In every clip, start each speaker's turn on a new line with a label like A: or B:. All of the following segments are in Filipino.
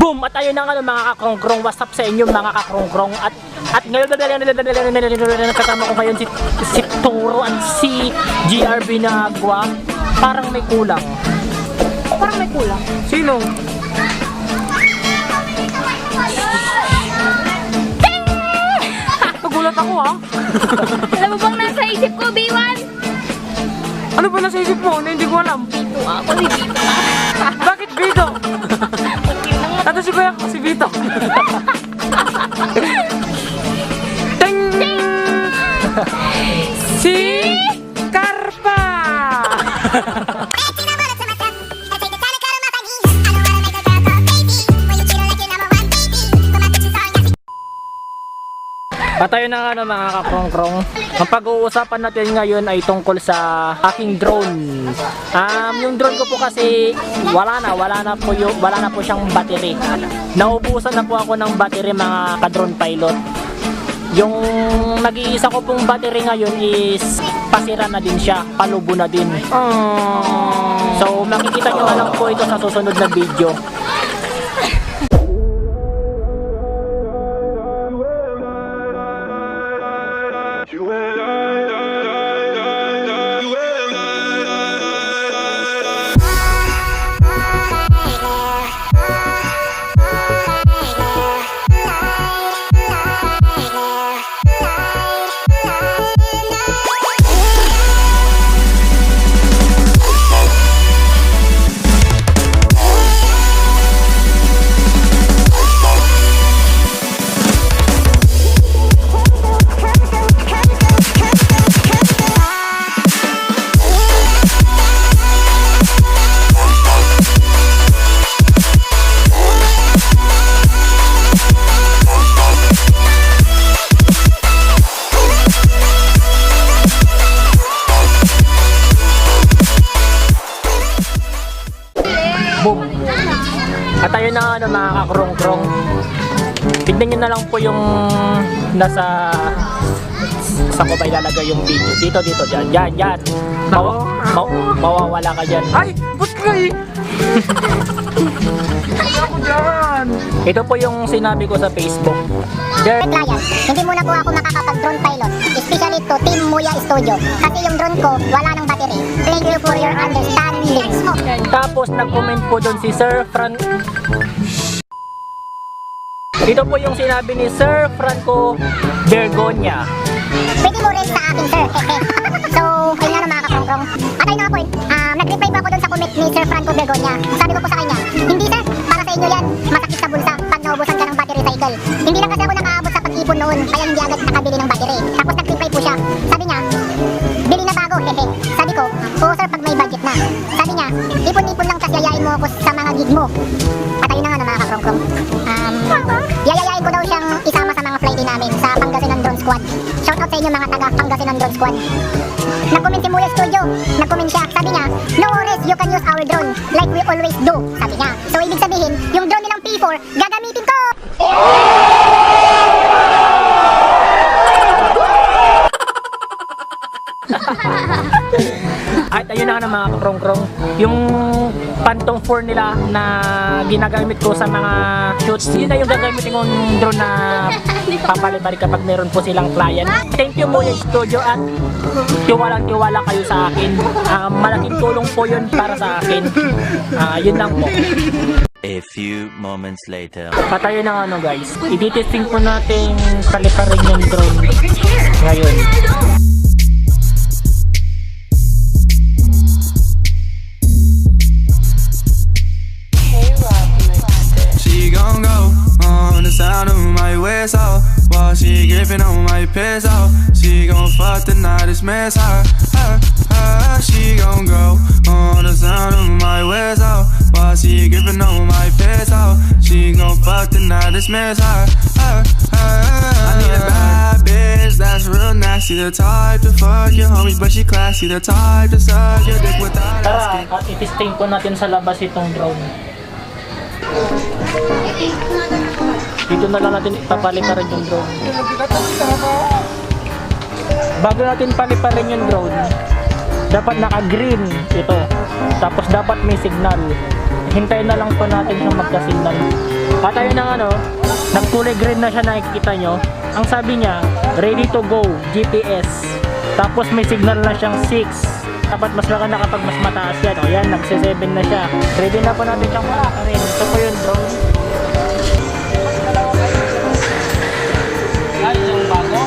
A: Boom! At ayun na nga mga kakrong-krong, what's up sa inyo mga kakrong-krong. At ngayon kasama ko ngayon si Toro at si GR Binagwa. Parang may kulang.
B: Parang may kulang.
A: Sino? Nagulat ako ha.
B: Alam mo bang nasa isip ko, B1?
A: Ano ba nasa isip mo? Hindi ko alam.
B: Bito ako si Bito.
A: Bakit Vito? Ano si Kuya? Si Vito. Ting! Si Karpa! Patayo na nga mga kakrong-krong. Ang pag-uusapan natin ngayon ay tungkol sa aking drone. Yung drone ko po kasi wala na po siyang battery. Naubusan na po ako ng battery mga ka-drone pilot. Yung nag-iisa ko pong battery ngayon is pasira na din siya, palubo na din. So makikita nyo na lang po ito sa susunod na video. Boom! At ayun na nga mga kakrong-krong. Tignan nyo na lang po yung nasa saan ko ba ilalagay yung video. Dito, dyan. Mawawala ka dyan.
C: Ay! Ba't kayo? Ako dyan!
A: Ito po yung sinabi ko sa Facebook.
D: Client, hindi muna po ako makakapag-drone pilot, especially to Team Muya Studio. Kasi yung drone ko, wala ng battery. Thank you for your understanding.
A: Tapos nag-comment po doon si Sir Fran. Ito po yung sinabi ni Sir Franco Bergonya.
D: Pwede mo rin sa akin, sir. So, ayun na mga kakrong-krong. At ayun na nga po, nag-reply pa ako doon sa comment ni Sir Franco Bergonya. Sabi ko po sa kanya, hindi sir, para sa inyo yan, masakit sa bulsa pag naubusan ka ng battery cycle. Hindi lang kasi ako nakaabot sa pag-ipon noon, kaya hindi agad nakabili ng battery. Tapos nag-reply po siya. Sabi niya, bili na bago, hehe. Sabi ko, oo sir, pag may budget na. Sabi niya, ipon-ipon lang tas yayain mo ako sa mga gig mo. At ayun na nga mga kakrong-krong. Yayayain ko daw siyang isama sa mga flight namin sa Pangasinan Drone Squad. Shout out sa inyo mga taga Pangasinan Drone Squad. Nag-comment si Muya Studio. Nag-comment siya. Sabi niya, no worries, you can use our drone like we always do. Sabi niya. So ibig sabihin, yung drone nilang P4, gagamitin ko!
A: At ayun na nga mga kakrong-krong, yung Phantom 4 nila na ginagamit ko sa mga shoots, yun na yung gagamitin kong drone na papalibari kapag meron po silang client. Thank you Muya Studio at tiwalang-tiwala kayo sa akin. Malaking tulong po yun para sa akin. Yun lang po.
E: A few moments later.
A: Patayo na nga guys. I-testing po natin paliparin yung drone ngayon.
C: She gon' go on the sound of my whistle while she gripping on my pistol. She gon' fuck the night, it's mess her. She gon' go on the sound of my whistle while she gripping on my pistol. She gon' fuck the night, it's mess her. I need a bad bitch that's real nasty, the type to fuck your homies, but she classy, the type to suck your dick without
A: Tara,
C: asking.
A: i-testing po natin sa labas itong drone. Dito na lang natin ipapaliparin yung drone. Bago natin paliparin yung drone, dapat naka-green ito. Tapos dapat may signal. Hintayin na lang po natin siyang magka-signal. At ayun ang ano, nagkulay green na siya, nakikita nyo. Ang sabi niya, ready to go, GPS. Tapos may signal na siyang 6. Dapat mas maganda kapag mas mataas yan. O yan, nagse-7 na siya. Ready na po natin siyang malakarin. Ito po yung drone. Ay, yung bago?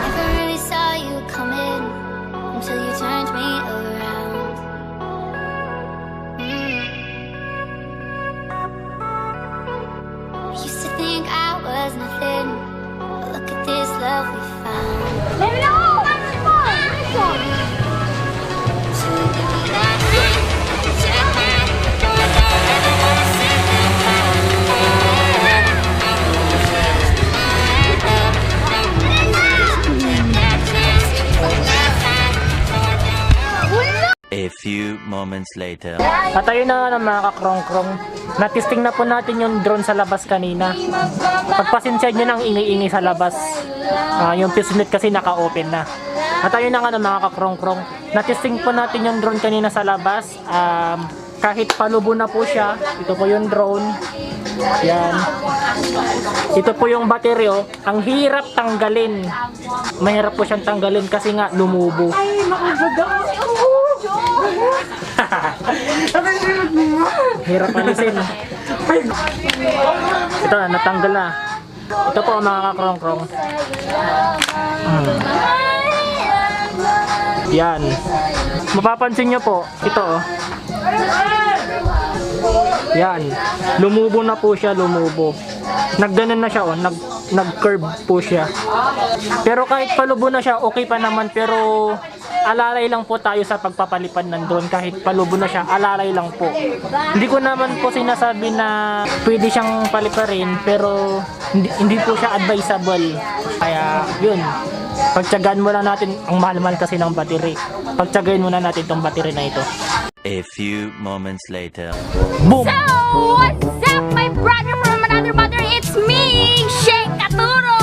F: Never really saw you coming until you turned me around. I used to think I was nothing, but look at this love we found. So you give me that hand, take my hand, never wanna say
E: A few moments later.
A: At ayun na nga mga kakrong-krong, natisting na po natin yung drone sa labas kanina. Pagpasensya nyo ng ingay-ingay sa labas. Yung fuse unit kasi naka-open na. At ayun na nga mga kakrong-krong, natisting po natin yung drone kanina sa labas. Kahit palubo na po siya, ito po yung drone. Yan. Ito po yung bateryo. Ang hirap tanggalin. Mahirap po siyang tanggalin kasi nga lumubo. Hirap alisin. Ito na, natanggal na. Ito po mga kakrong-krong. Yan. Mapapansin nyo po, ito oh. Yan. Lumubo na po siya, lumubo. Nagganon na siya oh, nag-curve po siya. Pero kahit palubo na siya, okay pa naman, pero alalay lang po tayo sa pagpapalipad ng drone. Kahit palubo na siya, alalay lang po. Hindi ko naman po sinasabi na pwede siyang paliparin, pero hindi po siya advisable. Kaya yun, pagtyagaan muna natin, ang mahal-mahal kasi ng battery. Pagtyagain muna natin tong battery na ito.
E: A few moments later.
A: Boom!
B: So, what's up, my brother from another mother? It's me, Shake Katuro!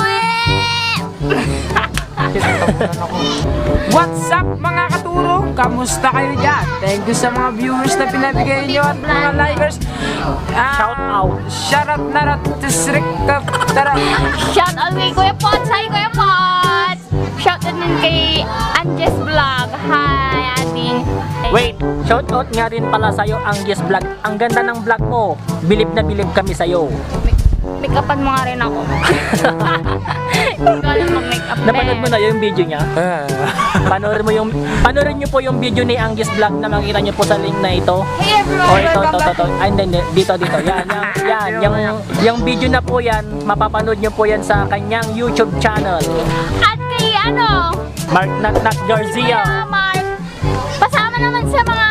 G: What's up mga katuro? Kamusta kayo dyan? Thank you sa mga viewers na pinabigay nyo at mga likers.
A: Shout out!
G: Shout out na rat to Srik Tara.
B: Shout out kay Kuya Pots! Hi, Kuya Pots! Shout out din kay Anjes Vlog. Hi, ating...
A: Wait, shoutout nga rin pala sa'yo, Angus Vlog. Ang ganda ng vlog mo. Bilib na bilib kami sa'yo.
B: Make-upan mo nga rin ako. Hindi ko alam mag-make-up.
A: Napanood mo na yung video niya? Panoorin niyo po yung video ni Angus Vlog na makita niyo po sa link na ito.
B: Hey everyone!
A: Oh, ito. Ay, hindi. Dito. Yan. Yung video na po yan, mapapanood niyo po yan sa kanyang YouTube channel.
B: At kay ano?
A: Mark Naknak Garcia.
B: Mark. Pasama naman sa mga...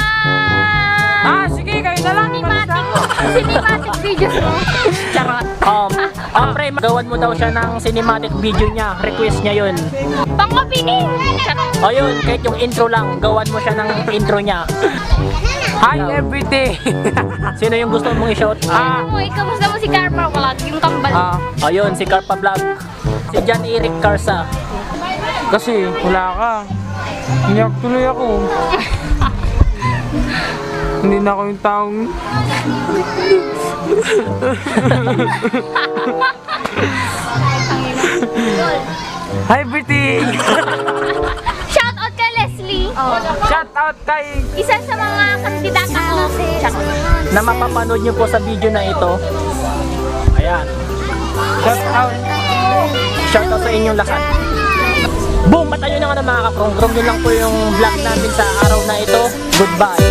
G: Sige, kayo na lang.
B: cinematic videos mo. Charot.
A: Pre, gawan mo daw siya ng cinematic video niya. Request niya yun.
B: Pang-opening. Charot.
A: O yun, kahit yung intro lang, gawan mo siya ng intro niya.
G: Hi everyday.
A: Sino yung gusto mong i-shout?
B: Kamusta mo si Carpa? Wala yung kambal.
A: Ayun, si Carpa Vlog. Si John Eric Carsa.
G: Kasi wala ka. Iyak tuloy ako. Hindi na ako yung taong... Hi everything.
B: Shout out kay Leslie.
G: Shout out kay...
B: Isa sa mga kandidata ko. Charot.
A: Na mapapanood nyo po sa video na ito. Ayan.
G: Shout out.
A: Shout out sa inyong lahat. Boom! At ayun na nga na mga kakrong-krong. Yun lang po yung vlog namin sa araw na ito. Goodbye!